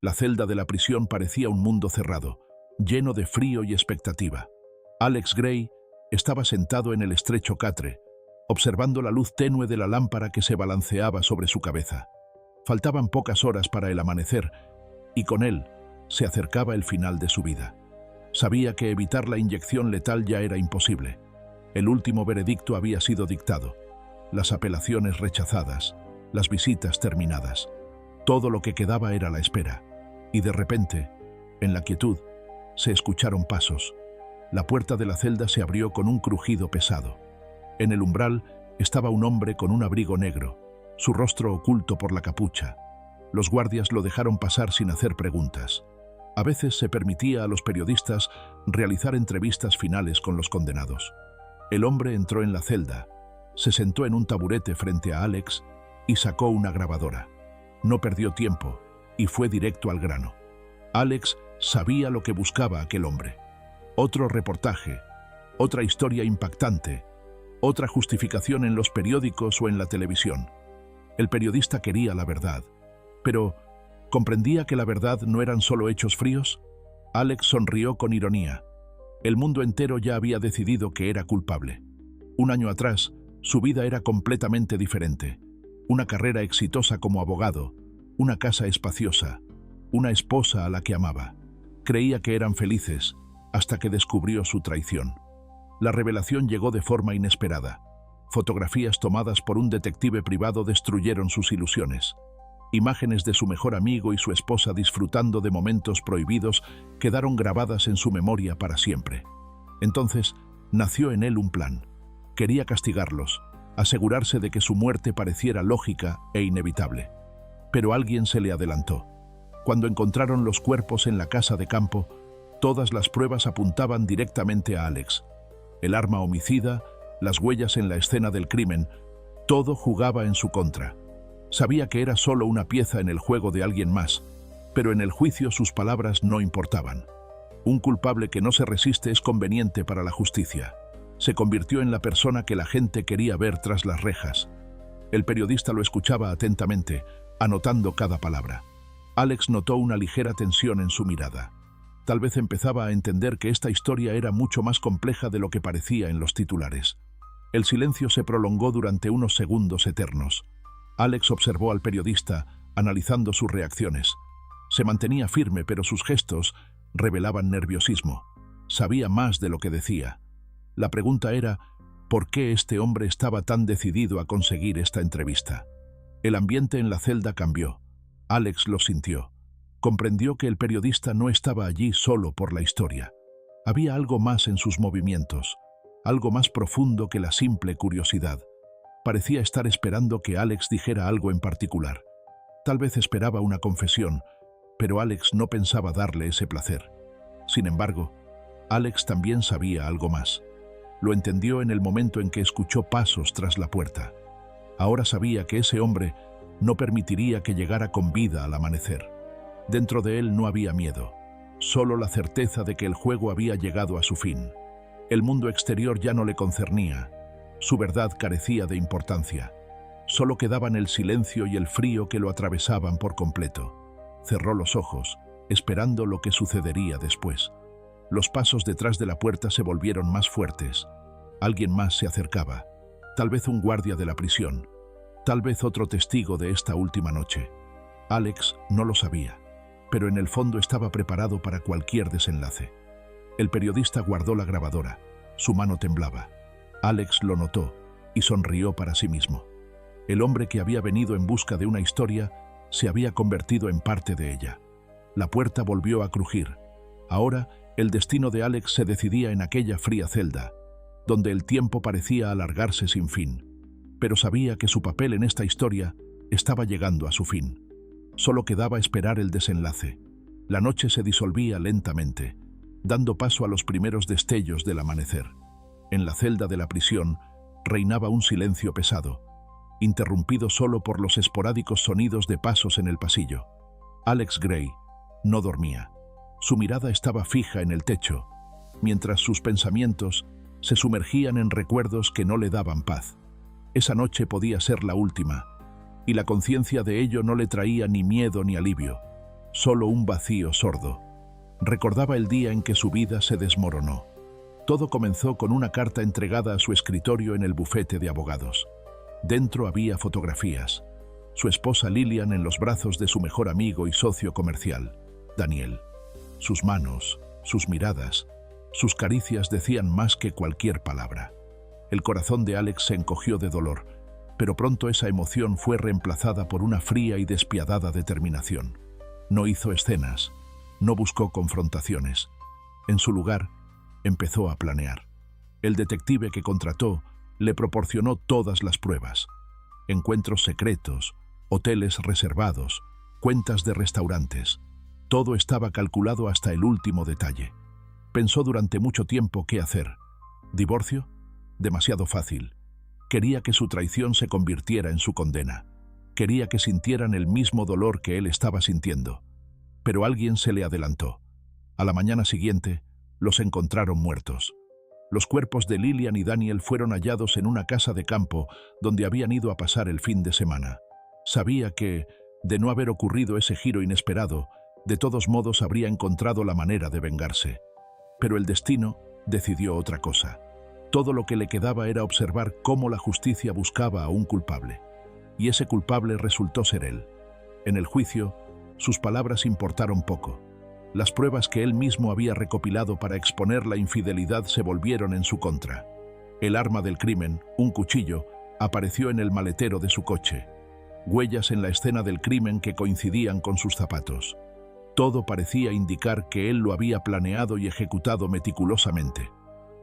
La celda de la prisión parecía un mundo cerrado, lleno de frío y expectativa. Alex Gray estaba sentado en el estrecho catre, observando la luz tenue de la lámpara que se balanceaba sobre su cabeza. Faltaban pocas horas para el amanecer, y con él se acercaba el final de su vida. Sabía que evitar la inyección letal ya era imposible. El último veredicto había sido dictado. Las apelaciones rechazadas, las visitas terminadas. Todo lo que quedaba era la espera. Y de repente, en la quietud, se escucharon pasos. La puerta de la celda se abrió con un crujido pesado. En el umbral estaba un hombre con un abrigo negro, su rostro oculto por la capucha. Los guardias lo dejaron pasar sin hacer preguntas. A veces se permitía a los periodistas realizar entrevistas finales con los condenados. El hombre entró en la celda, se sentó en un taburete frente a Alex y sacó una grabadora. No perdió tiempo y fue directo al grano. Alex sabía lo que buscaba aquel hombre. Otro reportaje, otra historia impactante, otra justificación en los periódicos o en la televisión. El periodista quería la verdad, pero ¿comprendía que la verdad no eran solo hechos fríos? Alex sonrió con ironía. El mundo entero ya había decidido que era culpable. Un año atrás, su vida era completamente diferente. Una carrera exitosa como abogado, una casa espaciosa, una esposa a la que amaba. Creía que eran felices, hasta que descubrió su traición. La revelación llegó de forma inesperada. Fotografías tomadas por un detective privado destruyeron sus ilusiones. Imágenes de su mejor amigo y su esposa disfrutando de momentos prohibidos quedaron grabadas en su memoria para siempre. Entonces, nació en él un plan. Quería castigarlos, asegurarse de que su muerte pareciera lógica e inevitable. Pero alguien se le adelantó. Cuando encontraron los cuerpos en la casa de campo, todas las pruebas apuntaban directamente a Alex. El arma homicida, las huellas en la escena del crimen, todo jugaba en su contra. Sabía que era solo una pieza en el juego de alguien más, pero en el juicio sus palabras no importaban. Un culpable que no se resiste es conveniente para la justicia. Se convirtió en la persona que la gente quería ver tras las rejas. El periodista lo escuchaba atentamente, anotando cada palabra. Alex notó una ligera tensión en su mirada. Tal vez empezaba a entender que esta historia era mucho más compleja de lo que parecía en los titulares. El silencio se prolongó durante unos segundos eternos. Alex observó al periodista, analizando sus reacciones. Se mantenía firme, pero sus gestos revelaban nerviosismo. Sabía más de lo que decía. La pregunta era, ¿por qué este hombre estaba tan decidido a conseguir esta entrevista? El ambiente en la celda cambió. Alex lo sintió. Comprendió que el periodista no estaba allí solo por la historia. Había algo más en sus movimientos, algo más profundo que la simple curiosidad. Parecía estar esperando que Alex dijera algo en particular. Tal vez esperaba una confesión, pero Alex no pensaba darle ese placer. Sin embargo, Alex también sabía algo más. Lo entendió en el momento en que escuchó pasos tras la puerta. Ahora sabía que ese hombre no permitiría que llegara con vida al amanecer. Dentro de él no había miedo, solo la certeza de que el juego había llegado a su fin. El mundo exterior ya no le concernía. Su verdad carecía de importancia. Solo quedaban el silencio y el frío que lo atravesaban por completo. Cerró los ojos, esperando lo que sucedería después. Los pasos detrás de la puerta se volvieron más fuertes. Alguien más se acercaba. Tal vez un guardia de la prisión. Tal vez otro testigo de esta última noche. Alex no lo sabía, pero en el fondo estaba preparado para cualquier desenlace. El periodista guardó la grabadora. Su mano temblaba. Alex lo notó y sonrió para sí mismo. El hombre que había venido en busca de una historia se había convertido en parte de ella. La puerta volvió a crujir. Ahora, el destino de Alex se decidía en aquella fría celda, donde el tiempo parecía alargarse sin fin. Pero sabía que su papel en esta historia estaba llegando a su fin. Solo quedaba esperar el desenlace. La noche se disolvía lentamente, dando paso a los primeros destellos del amanecer. En la celda de la prisión reinaba un silencio pesado, interrumpido solo por los esporádicos sonidos de pasos en el pasillo. Alex Gray no dormía. Su mirada estaba fija en el techo, mientras sus pensamientos se sumergían en recuerdos que no le daban paz. Esa noche podía ser la última, y la conciencia de ello no le traía ni miedo ni alivio, solo un vacío sordo. Recordaba el día en que su vida se desmoronó. Todo comenzó con una carta entregada a su escritorio en el bufete de abogados. Dentro había fotografías. Su esposa Lillian en los brazos de su mejor amigo y socio comercial, Daniel. Sus manos, sus miradas, sus caricias decían más que cualquier palabra. El corazón de Alex se encogió de dolor, pero pronto esa emoción fue reemplazada por una fría y despiadada determinación. No hizo escenas, no buscó confrontaciones. En su lugar, empezó a planear. El detective que contrató le proporcionó todas las pruebas. Encuentros secretos, hoteles reservados, cuentas de restaurantes. Todo estaba calculado hasta el último detalle. Pensó durante mucho tiempo qué hacer. ¿Divorcio? Demasiado fácil. Quería que su traición se convirtiera en su condena. Quería que sintieran el mismo dolor que él estaba sintiendo. Pero alguien se le adelantó. A la mañana siguiente, los encontraron muertos. Los cuerpos de Lillian y Daniel fueron hallados en una casa de campo donde habían ido a pasar el fin de semana. Sabía que, de no haber ocurrido ese giro inesperado, de todos modos habría encontrado la manera de vengarse. Pero el destino decidió otra cosa. Todo lo que le quedaba era observar cómo la justicia buscaba a un culpable. Y ese culpable resultó ser él. En el juicio, sus palabras importaron poco. Las pruebas que él mismo había recopilado para exponer la infidelidad se volvieron en su contra. El arma del crimen, un cuchillo, apareció en el maletero de su coche. Huellas en la escena del crimen que coincidían con sus zapatos. Todo parecía indicar que él lo había planeado y ejecutado meticulosamente.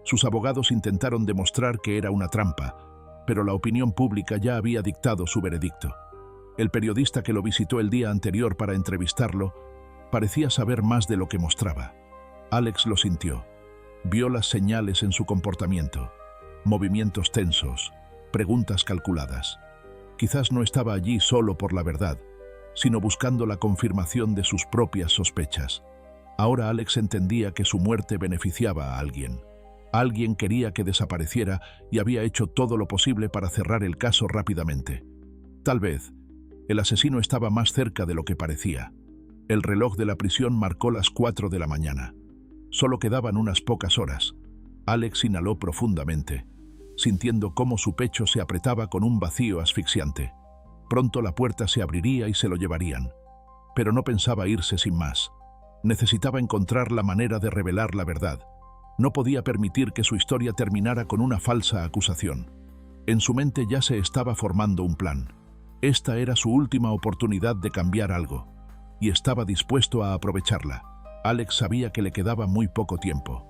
Sus abogados intentaron demostrar que era una trampa, pero la opinión pública ya había dictado su veredicto. El periodista que lo visitó el día anterior para entrevistarlo parecía saber más de lo que mostraba. Alex lo sintió. Vio las señales en su comportamiento. Movimientos tensos, preguntas calculadas. Quizás no estaba allí solo por la verdad, sino buscando la confirmación de sus propias sospechas. Ahora Alex entendía que su muerte beneficiaba a alguien. Alguien quería que desapareciera y había hecho todo lo posible para cerrar el caso rápidamente. Tal vez, el asesino estaba más cerca de lo que parecía. El reloj de la prisión marcó las 4 de la mañana. Solo quedaban unas pocas horas. Alex inhaló profundamente, sintiendo cómo su pecho se apretaba con un vacío asfixiante. Pronto la puerta se abriría y se lo llevarían. Pero no pensaba irse sin más. Necesitaba encontrar la manera de revelar la verdad. No podía permitir que su historia terminara con una falsa acusación. En su mente ya se estaba formando un plan. Esta era su última oportunidad de cambiar algo, y estaba dispuesto a aprovecharla. Alex sabía que le quedaba muy poco tiempo.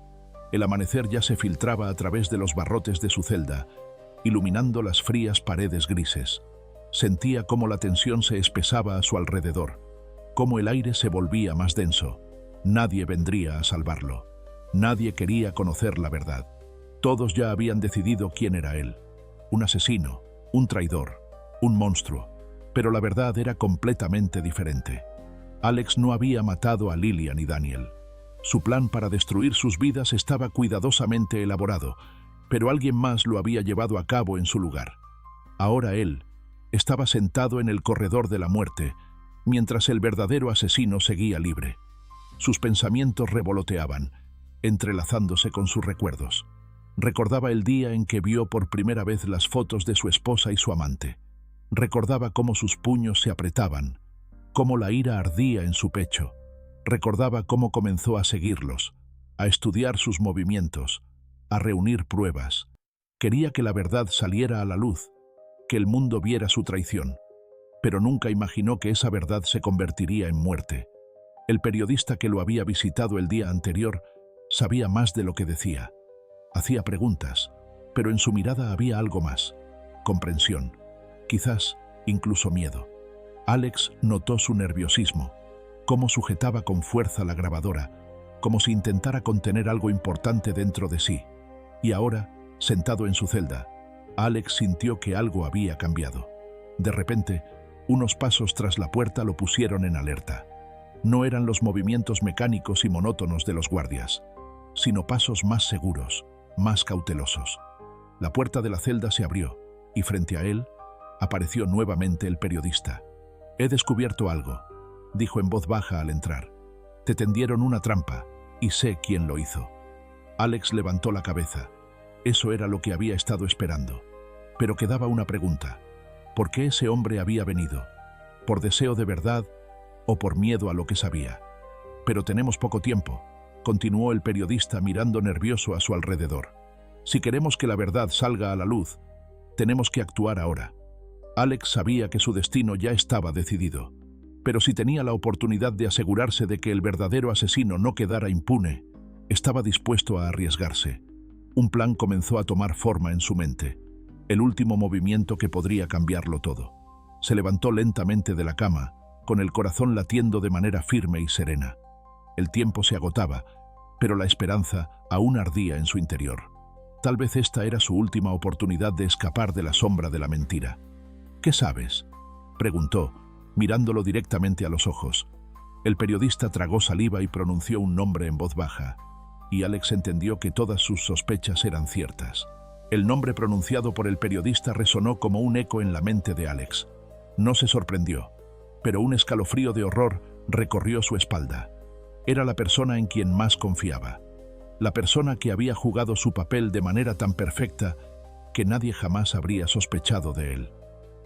El amanecer ya se filtraba a través de los barrotes de su celda, iluminando las frías paredes grises. Sentía cómo la tensión se espesaba a su alrededor, cómo el aire se volvía más denso. Nadie vendría a salvarlo. Nadie quería conocer la verdad. Todos ya habían decidido quién era él. Un asesino, un traidor, un monstruo. Pero la verdad era completamente diferente. Alex no había matado a Lillian y Daniel. Su plan para destruir sus vidas estaba cuidadosamente elaborado, pero alguien más lo había llevado a cabo en su lugar. Ahora él estaba sentado en el corredor de la muerte, mientras el verdadero asesino seguía libre. Sus pensamientos revoloteaban, entrelazándose con sus recuerdos. Recordaba el día en que vio por primera vez las fotos de su esposa y su amante. Recordaba cómo sus puños se apretaban, cómo la ira ardía en su pecho. Recordaba cómo comenzó a seguirlos, a estudiar sus movimientos, a reunir pruebas. Quería que la verdad saliera a la luz, que el mundo viera su traición, pero nunca imaginó que esa verdad se convertiría en muerte. El periodista que lo había visitado el día anterior sabía más de lo que decía. Hacía preguntas, pero en su mirada había algo más: comprensión, quizás incluso miedo. Alex notó su nerviosismo, cómo sujetaba con fuerza la grabadora, como si intentara contener algo importante dentro de sí. Y ahora, sentado en su celda, Alex sintió que algo había cambiado. De repente, unos pasos tras la puerta lo pusieron en alerta. No eran los movimientos mecánicos y monótonos de los guardias, sino pasos más seguros, más cautelosos. La puerta de la celda se abrió, y frente a él apareció nuevamente el periodista. «He descubierto algo». dijo en voz baja al entrar. Te tendieron una trampa, y sé quién lo hizo. Alex levantó la cabeza. Eso era lo que había estado esperando. Pero quedaba una pregunta. ¿Por qué ese hombre había venido? ¿Por deseo de verdad o por miedo a lo que sabía? Pero tenemos poco tiempo, continuó el periodista mirando nervioso a su alrededor. Si queremos que la verdad salga a la luz, tenemos que actuar ahora. Alex sabía que su destino ya estaba decidido, pero si tenía la oportunidad de asegurarse de que el verdadero asesino no quedara impune, estaba dispuesto a arriesgarse. Un plan comenzó a tomar forma en su mente, el último movimiento que podría cambiarlo todo. Se levantó lentamente de la cama, con el corazón latiendo de manera firme y serena. El tiempo se agotaba, pero la esperanza aún ardía en su interior. Tal vez esta era su última oportunidad de escapar de la sombra de la mentira. ¿Qué sabes?, preguntó, mirándolo directamente a los ojos. El periodista tragó saliva y pronunció un nombre en voz baja, y Alex entendió que todas sus sospechas eran ciertas. El nombre pronunciado por el periodista resonó como un eco en la mente de Alex. No se sorprendió, pero un escalofrío de horror recorrió su espalda. Era la persona en quien más confiaba. La persona que había jugado su papel de manera tan perfecta que nadie jamás habría sospechado de él.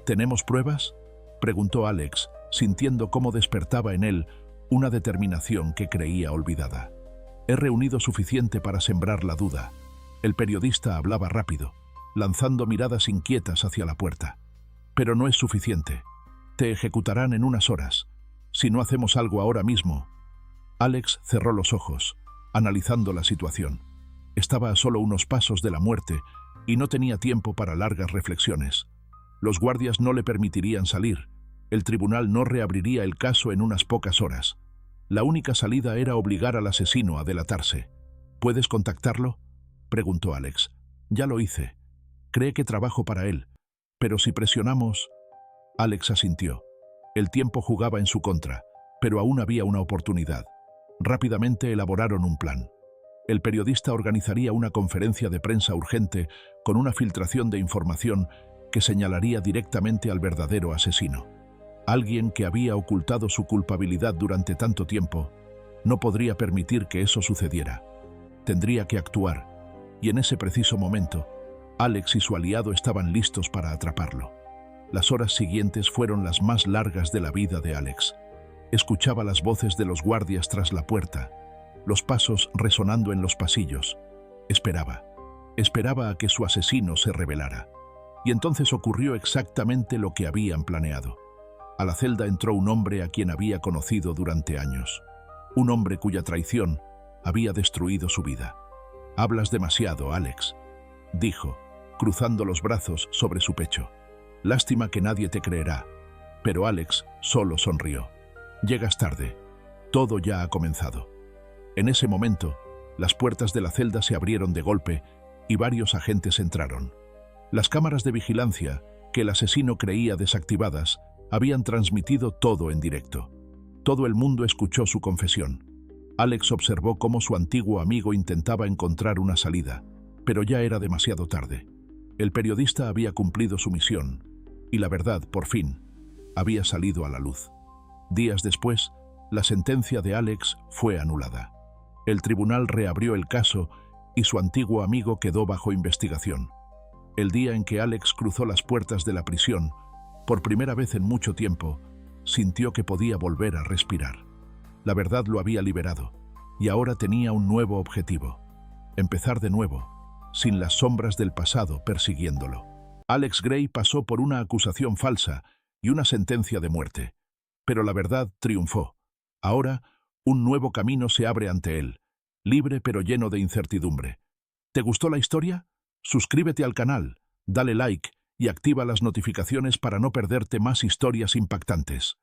¿Tenemos pruebas?, preguntó Alex, sintiendo cómo despertaba en él una determinación que creía olvidada. He reunido suficiente para sembrar la duda. El periodista hablaba rápido, lanzando miradas inquietas hacia la puerta. Pero no es suficiente. Te ejecutarán en unas horas. Si no hacemos algo ahora mismo. Alex cerró los ojos, analizando la situación. Estaba a solo unos pasos de la muerte y no tenía tiempo para largas reflexiones. Los guardias no le permitirían salir. El tribunal no reabriría el caso en unas pocas horas. La única salida era obligar al asesino a delatarse. ¿Puedes contactarlo?, preguntó Alex. Ya lo hice. Cree que trabajo para él. Pero si presionamos... Alex asintió. El tiempo jugaba en su contra, pero aún había una oportunidad. Rápidamente elaboraron un plan. El periodista organizaría una conferencia de prensa urgente con una filtración de información que señalaría directamente al verdadero asesino. Alguien que había ocultado su culpabilidad durante tanto tiempo no podría permitir que eso sucediera. Tendría que actuar, y en ese preciso momento, Alex y su aliado estaban listos para atraparlo. Las horas siguientes fueron las más largas de la vida de Alex. Escuchaba las voces de los guardias tras la puerta, los pasos resonando en los pasillos. Esperaba a que su asesino se revelara. Y entonces ocurrió exactamente lo que habían planeado. A la celda entró un hombre a quien había conocido durante años. Un hombre cuya traición había destruido su vida. «Hablas demasiado, Alex», dijo, cruzando los brazos sobre su pecho. «Lástima que nadie te creerá». Pero Alex solo sonrió. «Llegas tarde. Todo ya ha comenzado». En ese momento, las puertas de la celda se abrieron de golpe y varios agentes entraron. Las cámaras de vigilancia, que el asesino creía desactivadas, habían transmitido todo en directo. Todo el mundo escuchó su confesión. Alex observó cómo su antiguo amigo intentaba encontrar una salida, pero ya era demasiado tarde. El periodista había cumplido su misión, y la verdad, por fin, había salido a la luz. Días después, la sentencia de Alex fue anulada. El tribunal reabrió el caso y su antiguo amigo quedó bajo investigación. El día en que Alex cruzó las puertas de la prisión, por primera vez en mucho tiempo, sintió que podía volver a respirar. La verdad lo había liberado, y ahora tenía un nuevo objetivo: empezar de nuevo, sin las sombras del pasado persiguiéndolo. Alex Gray pasó por una acusación falsa y una sentencia de muerte, pero la verdad triunfó. Ahora, un nuevo camino se abre ante él, libre pero lleno de incertidumbre. ¿Te gustó la historia? Suscríbete al canal, dale like y activa las notificaciones para no perderte más historias impactantes.